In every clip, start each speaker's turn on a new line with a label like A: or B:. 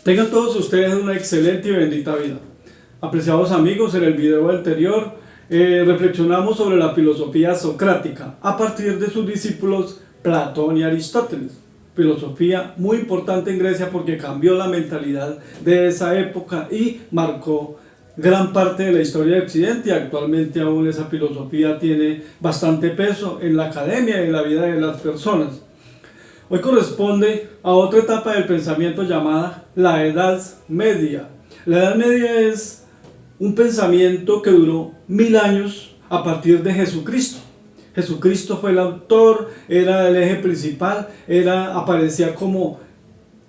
A: Tengan todos ustedes una excelente y bendita vida. Apreciados amigos, en el video anterior reflexionamos sobre la filosofía socrática a partir de sus discípulos Platón y Aristóteles. Filosofía muy importante en Grecia porque cambió la mentalidad de esa época y marcó gran parte de la historia de Occidente, y actualmente aún esa filosofía tiene bastante peso en la academia y en la vida de las personas. Hoy corresponde a otra etapa del pensamiento llamada la Edad Media. La Edad Media es un pensamiento que duró 1000 años a partir de Jesucristo. Jesucristo fue el autor, era el eje principal, aparecía como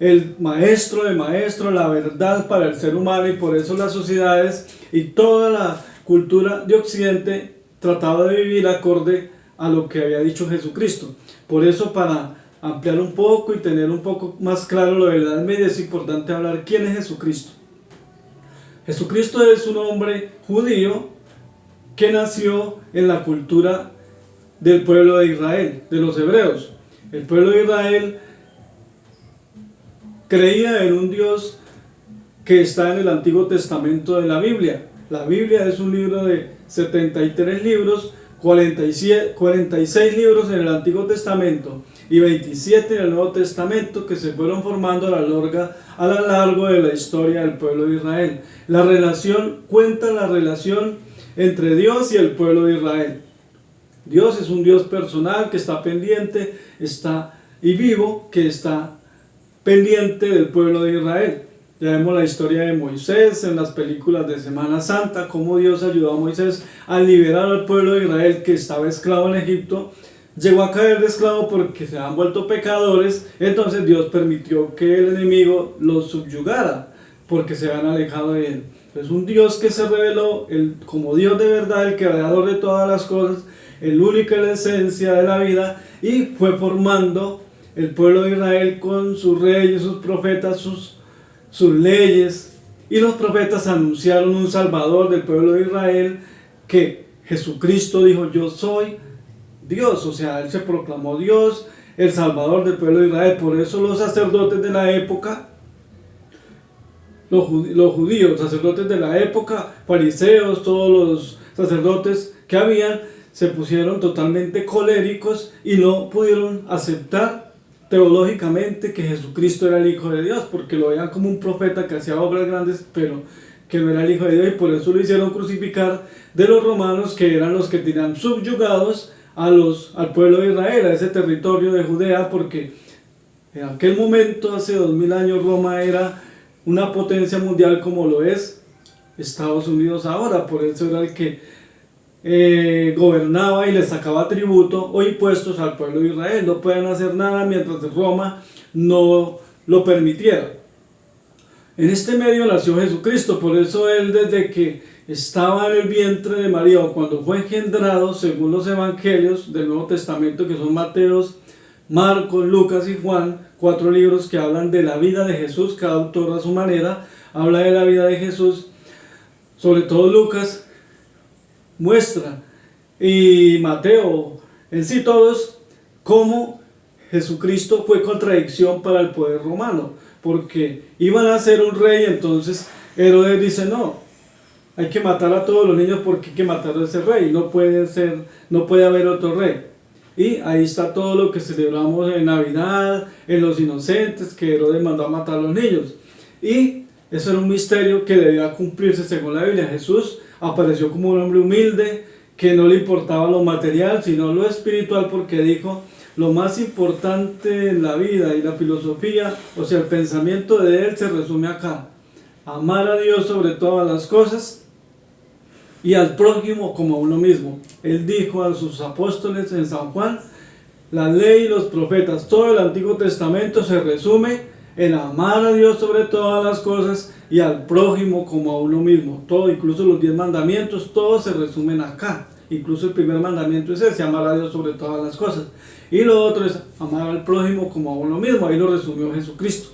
A: el maestro de maestros, la verdad para el ser humano, y por eso las sociedades y toda la cultura de Occidente trataba de vivir acorde a lo que había dicho Jesucristo. Por eso, para ampliar un poco y tener un poco más claro lo de la Edad Media, es importante hablar quién es Jesucristo. Jesucristo es un hombre judío que nació en la cultura del pueblo de Israel, de los hebreos. El pueblo de Israel creía en un Dios que está en el Antiguo Testamento de la Biblia. La Biblia es un libro de 73 libros, 46 libros en el Antiguo Testamento y 27 en el Nuevo Testamento, que se fueron formando a lo largo de la historia del pueblo de Israel. Cuenta la relación entre Dios y el pueblo de Israel. Dios es un Dios personal que está pendiente, y vivo, que está pendiente del pueblo de Israel. Ya vemos la historia de Moisés en las películas de Semana Santa, cómo Dios ayudó a Moisés a liberar al pueblo de Israel que estaba esclavo en Egipto. Llegó a caer de esclavo porque se han vuelto pecadores, entonces Dios permitió que el enemigo los subyugara porque se habían alejado de él. Es un Dios que se reveló como Dios de verdad, el creador de todas las cosas, el único en la esencia de la vida, y fue formando el pueblo de Israel con sus reyes, sus profetas, sus leyes, y los profetas anunciaron un salvador del pueblo de Israel, que Jesucristo dijo: yo soy Dios. O sea, él se proclamó Dios, el salvador del pueblo de Israel. Por eso los sacerdotes de la época, los judíos, sacerdotes de la época, fariseos, todos los sacerdotes que habían, se pusieron totalmente coléricos y no pudieron aceptar teológicamente que Jesucristo era el Hijo de Dios, porque lo veían como un profeta que hacía obras grandes, pero que no era el Hijo de Dios, y por eso lo hicieron crucificar de los romanos, que eran los que tenían subyugados al pueblo de Israel, a ese territorio de Judea, porque en aquel momento, hace 2000 años, Roma era una potencia mundial como lo es Estados Unidos ahora. Por eso era el que gobernaba y le sacaba tributo o impuestos al pueblo de Israel. No pueden hacer nada mientras Roma no lo permitiera. En este medio nació Jesucristo. Por eso él, desde que estaba en el vientre de María, o cuando fue engendrado, según los evangelios del Nuevo Testamento, que son Mateo, Marcos, Lucas y Juan, 4 libros que hablan de la vida de Jesús, cada autor a su manera habla de la vida de Jesús. Sobre todo Lucas muestra, y Mateo, en sí todos, cómo Jesucristo fue contradicción para el poder romano, porque iban a ser un rey. Entonces Herodes dice: no, hay que matar a todos los niños porque hay que matar a ese rey, no puede haber otro rey. Y ahí está todo lo que celebramos en Navidad, en los inocentes, que Herodes mandó a matar a los niños, y eso era un misterio que debía cumplirse según la Biblia. Jesús apareció como un hombre humilde, que no le importaba lo material sino lo espiritual, porque dijo: lo más importante en la vida y la filosofía, o sea, el pensamiento de él, se resume acá: amar a Dios sobre todas las cosas y al prójimo como a uno mismo. Él dijo a sus apóstoles en San Juan: la ley y los profetas, todo el Antiguo Testamento se resume en amar a Dios sobre todas las cosas y al prójimo como a uno mismo. Todo, incluso los 10 mandamientos, todos se resumen acá. Incluso el primer mandamiento es ese: amar a Dios sobre todas las cosas. Y lo otro es amar al prójimo como a uno mismo. Ahí lo resumió Jesucristo.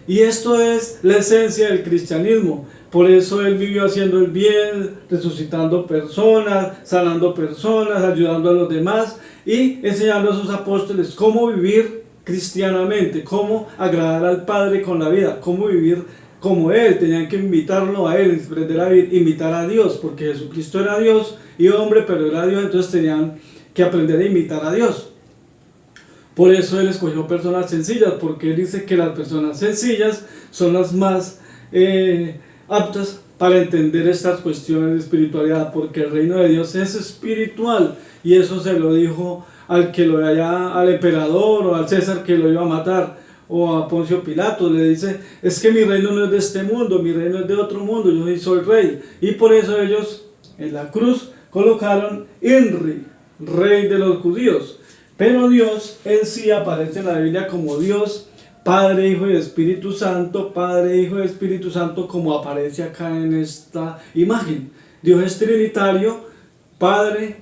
A: Y esto es la esencia del cristianismo. Por eso él vivió haciendo el bien, resucitando personas, sanando personas, ayudando a los demás y enseñando a sus apóstoles cómo vivir cristianamente, cómo agradar al Padre con la vida, cómo vivir como Él. Tenían que invitarlo a Él, imitar a Dios, porque Jesucristo era Dios y hombre, pero era Dios, entonces tenían que aprender a imitar a Dios. Por eso Él escogió personas sencillas, porque Él dice que las personas sencillas son las más aptas para entender estas cuestiones de espiritualidad, porque el reino de Dios es espiritual, y eso se lo dijo al que lo allá, al emperador o al César que lo iba a matar, o a Poncio Pilato. Le dice: es que mi reino no es de este mundo, mi reino es de otro mundo, yo soy rey. Y por eso ellos en la cruz colocaron Inri, rey de los judíos. Pero Dios en sí aparece en la Biblia como Dios, Padre, Hijo y Espíritu Santo, Padre, Hijo y Espíritu Santo, como aparece acá en esta imagen. Dios es trinitario: Padre,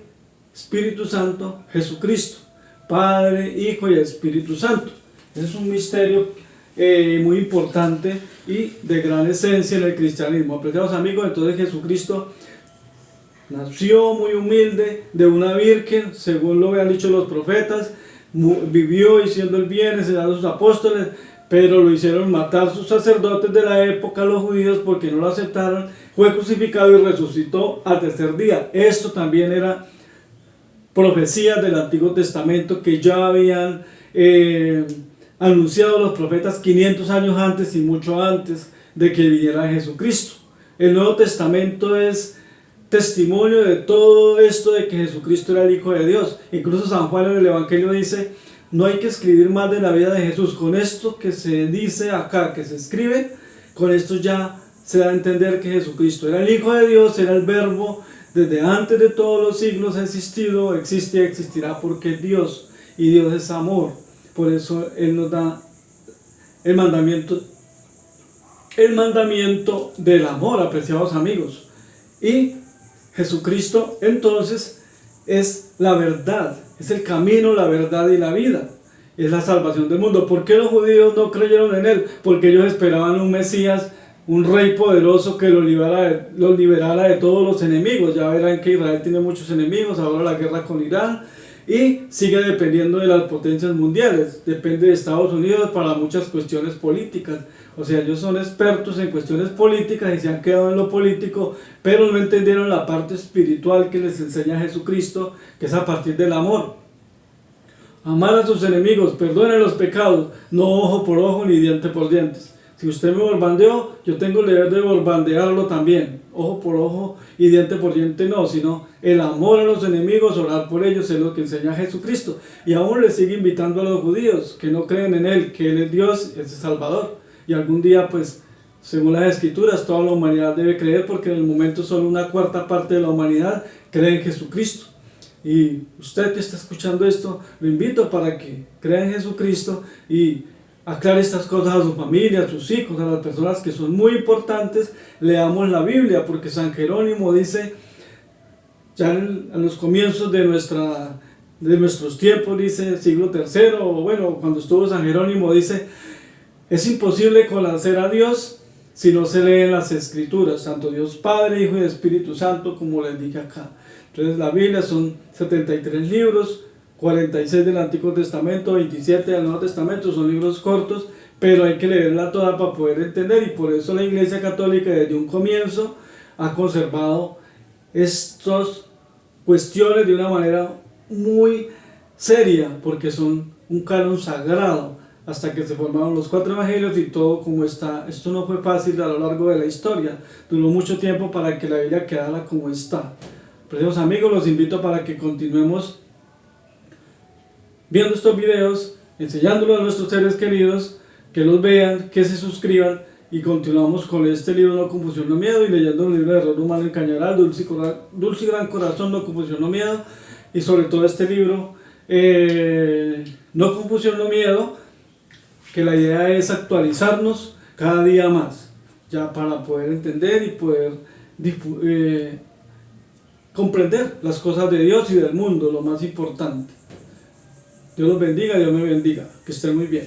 A: Espíritu Santo, Jesucristo. Padre, Hijo y Espíritu Santo. Es un misterio muy importante y de gran esencia en el cristianismo. Apreciados amigos, entonces Jesucristo nació muy humilde de una virgen, según lo habían dicho los profetas, vivió haciendo el bien, enseñando a sus apóstoles, pero lo hicieron matar sus sacerdotes de la época, los judíos, porque no lo aceptaron. Fue crucificado y resucitó al tercer día. Esto también era profecías del Antiguo Testamento que ya habían anunciado los profetas 500 años antes y mucho antes de que viniera Jesucristo. El Nuevo Testamento es testimonio de todo esto, de que Jesucristo era el Hijo de Dios. Incluso San Juan en el Evangelio dice: no hay que escribir más de la vida de Jesús. Con esto que se dice acá, que se escribe, con esto ya se da a entender que Jesucristo era el Hijo de Dios, era el Verbo, desde antes de todos los siglos ha existido, existe y existirá, porque es Dios, y Dios es amor. Por eso Él nos da el mandamiento del amor, apreciados amigos. Y Jesucristo entonces es la verdad, es el camino, la verdad y la vida, es la salvación del mundo. ¿Por qué los judíos no creyeron en Él? Porque ellos esperaban un Mesías, un rey poderoso que los liberara de todos los enemigos. Ya verán que Israel tiene muchos enemigos, ahora la guerra con Irán, y sigue dependiendo de las potencias mundiales, depende de Estados Unidos para muchas cuestiones políticas. O sea, ellos son expertos en cuestiones políticas y se han quedado en lo político, pero no entendieron la parte espiritual que les enseña Jesucristo, que es a partir del amor. Amar a sus enemigos, perdonen los pecados, no ojo por ojo ni diente por diente. Si usted me borbandeó, yo tengo el deber de borbandearlo también. Ojo por ojo y diente por diente no, sino el amor a los enemigos, orar por ellos, es lo que enseña Jesucristo. Y aún le sigue invitando a los judíos que no creen en Él, que Él es Dios, es el Salvador. Y algún día, pues, según las Escrituras, toda la humanidad debe creer, porque en el momento solo una cuarta parte de la humanidad cree en Jesucristo. Y usted que está escuchando esto, lo invito para que crea en Jesucristo y aclare estas cosas a su familia, a sus hijos, a las personas que son muy importantes. Leamos la Biblia, porque San Jerónimo dice, ya en los comienzos de nuestros tiempos, dice siglo III, o bueno, cuando estuvo San Jerónimo, dice: es imposible conocer a Dios si no se leen las Escrituras, tanto Dios Padre, Hijo y Espíritu Santo, como les dije acá. Entonces la Biblia son 73 libros, 46 del Antiguo Testamento, 27 del Nuevo Testamento, son libros cortos, pero hay que leerla toda para poder entender, y por eso la Iglesia Católica desde un comienzo ha conservado estas cuestiones de una manera muy seria, porque son un canon sagrado, hasta que se formaron los 4 evangelios y todo como está. Esto no fue fácil a lo largo de la historia, duró mucho tiempo para que la Biblia quedara como está. Preciosos amigos, los invito para que continuemos viendo estos videos, enseñándolos a nuestros seres queridos, que los vean, que se suscriban, y continuamos con este libro No Confusión No Miedo, y leyendo el libro de Error Humano en Cañaral, Dulce y Gran Corazón, No Confusión No Miedo, y sobre todo este libro No Confusión No Miedo, que la idea es actualizarnos cada día más, ya para poder entender y poder comprender las cosas de Dios y del mundo, lo más importante. Dios los bendiga, Dios me bendiga, que estén muy bien.